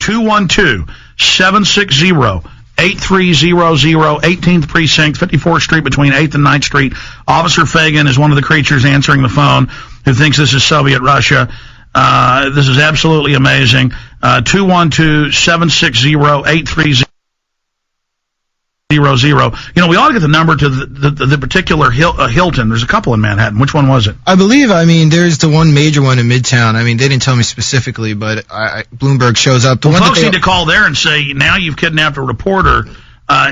212-760-8300, 18th Precinct, 54th Street between 8th and 9th Street. Officer Fagan is one of the creatures answering the phone who thinks this is Soviet Russia. This is absolutely amazing. 212-760-8300. You know, we ought to get the number to the particular Hilton. There's a couple in Manhattan. Which one was it? I believe, there's the one major one in Midtown. They didn't tell me specifically, but Bloomberg shows up. The folks need to call there and say, now you've kidnapped a reporter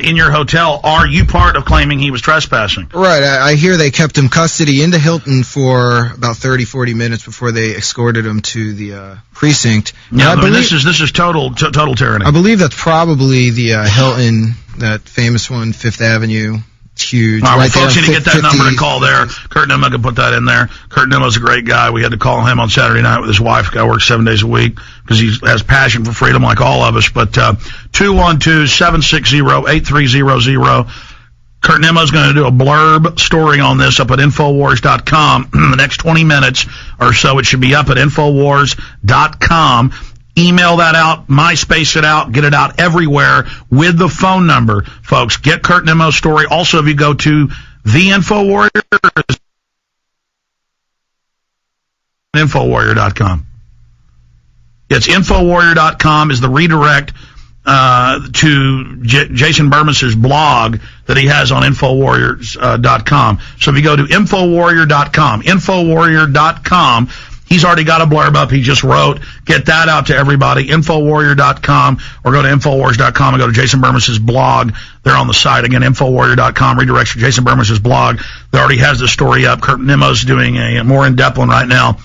in your hotel. Are you part of claiming he was trespassing? Right. I hear they kept him custody in the Hilton for about 30, 40 minutes before they escorted him to the precinct. Yeah, this is total tyranny. I believe that's probably the Hilton, that famous one, Fifth Avenue. It's huge. All right, folks need to get that number and call there. Kurt Nimmo can put that in there. Kurt Nimmo's a great guy. We had to call him on Saturday night with his wife. Guy works 7 days a week because he has passion for freedom like all of us. But 212-760-8300. Kurt Nimmo's going to do a blurb story on this up at Infowars.com in the next 20 minutes or so. It should be up at Infowars.com. Email that out, MySpace it out, get it out everywhere with the phone number, folks. Get Kurt Nimmo's story. Also, if you go to the Infowarrior, Infowarrior.com. It's Infowarrior.com is the redirect to Jason Burmes's blog that he has on Infowarriors.com. So if you go to Infowarrior.com, he's already got a blurb up he just wrote. Get that out to everybody, Infowarrior.com, or go to Infowars.com and go to Jason Burmes's blog. They're on the site. Again, Infowwarrior.com, redirects to Jason Burmes's blog. That already has the story up. Kurt Nimmo's doing a more in-depth one right now.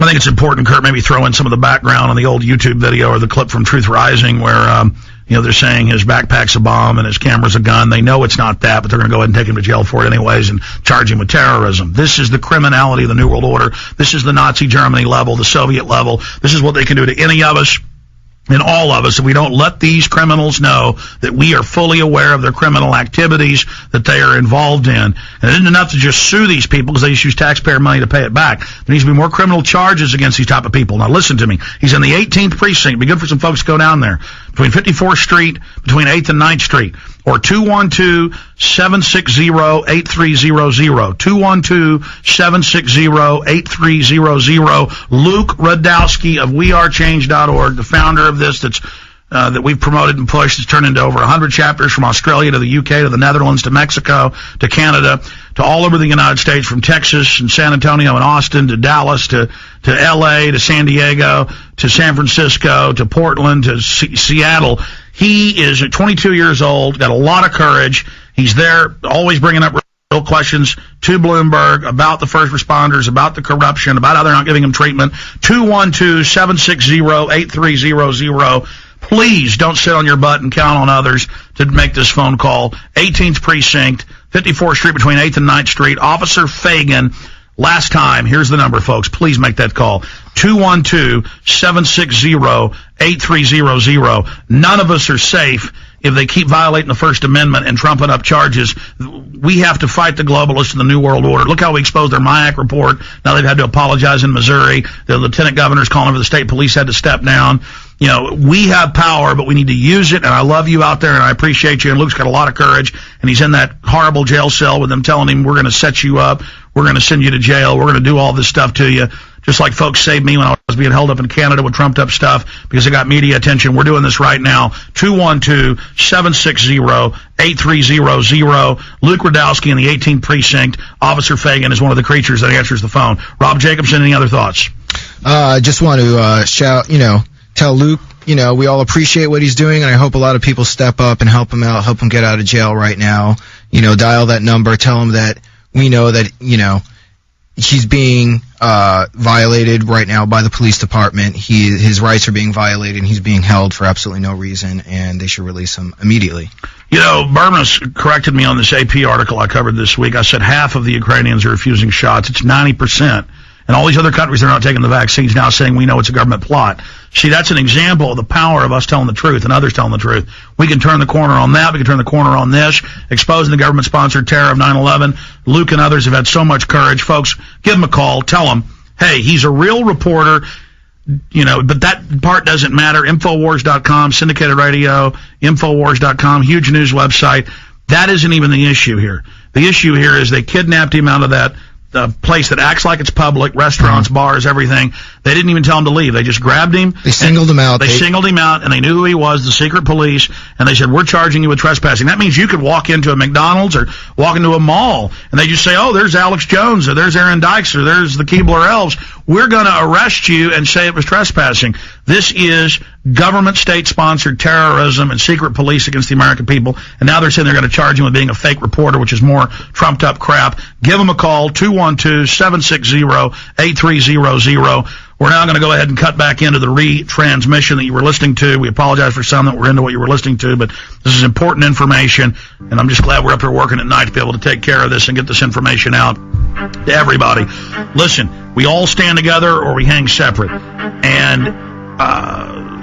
I think it's important, Kurt, maybe throw in some of the background on the old YouTube video or the clip from Truth Rising where, they're saying his backpack's a bomb and his camera's a gun. They know it's not that, but they're going to go ahead and take him to jail for it anyways and charge him with terrorism. This is the criminality of the New World Order. This is the Nazi Germany level, the Soviet level. This is what they can do to any of us and all of us if we don't let these criminals know that we are fully aware of their criminal activities that they are involved in. And it isn't enough to just sue these people because they just use taxpayer money to pay it back. There needs to be more criminal charges against these type of people. Now listen to me. He's in the 18th Precinct. It'd be good for some folks to go down there. Between 54th Street, between 8th and 9th Street. Or 212-760-8300. 212-760-8300. Luke Rudkowski of WeAreChange.org, the founder of this that we've promoted and pushed. It's turned into over 100 chapters from Australia to the UK to the Netherlands to Mexico to Canada to all over the United States, from Texas and San Antonio and Austin to Dallas to LA to San Diego to San Francisco to Portland to Seattle. He is 22 years old, got a lot of courage. He's there always bringing up real questions to Bloomberg about the first responders, about the corruption, about how they're not giving them treatment. 212-760-8300. Please don't sit on your butt and count on others to make this phone call. 18th Precinct, 54th Street between 8th and 9th Street. Officer Fagan. Last time, here's the number, folks. Please make that call. 212-760-8300. None of us are safe if they keep violating the First Amendment and trumping up charges. We have to fight the globalists in the New World Order. Look how we exposed their MIAC report. Now they've had to apologize in Missouri. The lieutenant governor's calling for the state police had to step down. We have power, but we need to use it, and I love you out there, and I appreciate you, and Luke's got a lot of courage, and he's in that horrible jail cell with them telling him, we're going to set you up, we're going to send you to jail, we're going to do all this stuff to you, just like folks saved me when I was being held up in Canada with trumped-up stuff because I got media attention. We're doing this right now. 212-760-8300. Luke Rudkowski in the 18th Precinct. Officer Fagan is one of the creatures that answers the phone. Rob Jacobson, any other thoughts? I just want to tell Luke, we all appreciate what he's doing, and I hope a lot of people step up and help him out, help him get out of jail right now. Dial that number, tell him that we know that, he's being violated right now by the police department. His rights are being violated, and he's being held for absolutely no reason, and they should release him immediately. Burma's corrected me on this AP article I covered this week. I said half of the Ukrainians are refusing shots. It's 90%. And all these other countries that are not taking the vaccines now saying we know it's a government plot. See, that's an example of the power of us telling the truth and others telling the truth. We can turn the corner on that. We can turn the corner on this, exposing the government-sponsored terror of 9/11. Luke and others have had so much courage. Folks, give him a call. Tell him, hey, he's a real reporter. but that part doesn't matter. Infowars.com, syndicated radio, Infowars.com, huge news website. That isn't even the issue here. The issue here is they kidnapped him out of that place that acts like it's public, restaurants, bars, everything. They didn't even tell him to leave. They just grabbed him. They singled him out. They singled him out, and they knew who he was, the secret police, and they said, we're charging you with trespassing. That means you could walk into a McDonald's or walk into a mall, and they just say, oh, there's Alex Jones, or there's Aaron Dykes, or there's the Keebler Elves. We're going to arrest you and say it was trespassing. This is government state-sponsored terrorism and secret police against the American people, and now they're saying they're going to charge him with being a fake reporter, which is more trumped-up crap. Give them a call, 212-760-8300. We're now going to go ahead and cut back into the retransmission that you were listening to. We apologize for some that were into what you were listening to, but this is important information, and I'm just glad we're up here working at night to be able to take care of this and get this information out to everybody. Listen, we all stand together or we hang separate, and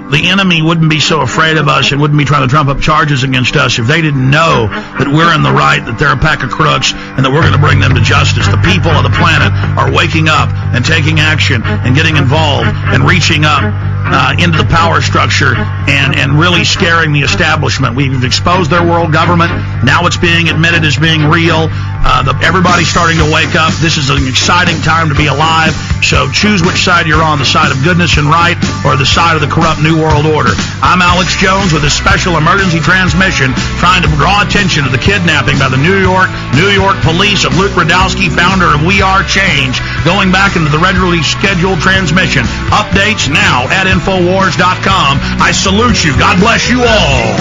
the enemy wouldn't be so afraid of us and wouldn't be trying to trump up charges against us if they didn't know that we're in the right, that they're a pack of crooks, and that we're going to bring them to justice. The people of the planet are waking up and taking action and getting involved and reaching up into the power structure and really scaring the establishment. We've exposed their world government. Now it's being admitted as being real. Everybody's starting to wake up. This is an exciting time to be alive. So choose which side you're on, the side of goodness and right or the side of the corrupt New World Order. I'm Alex Jones with a special emergency transmission trying to draw attention to the kidnapping by the New York Police of Luke Rudkowski, founder of WeAreChange, going back into the regularly scheduled transmission. Updates now at Infowars.com. I salute you. God bless you all.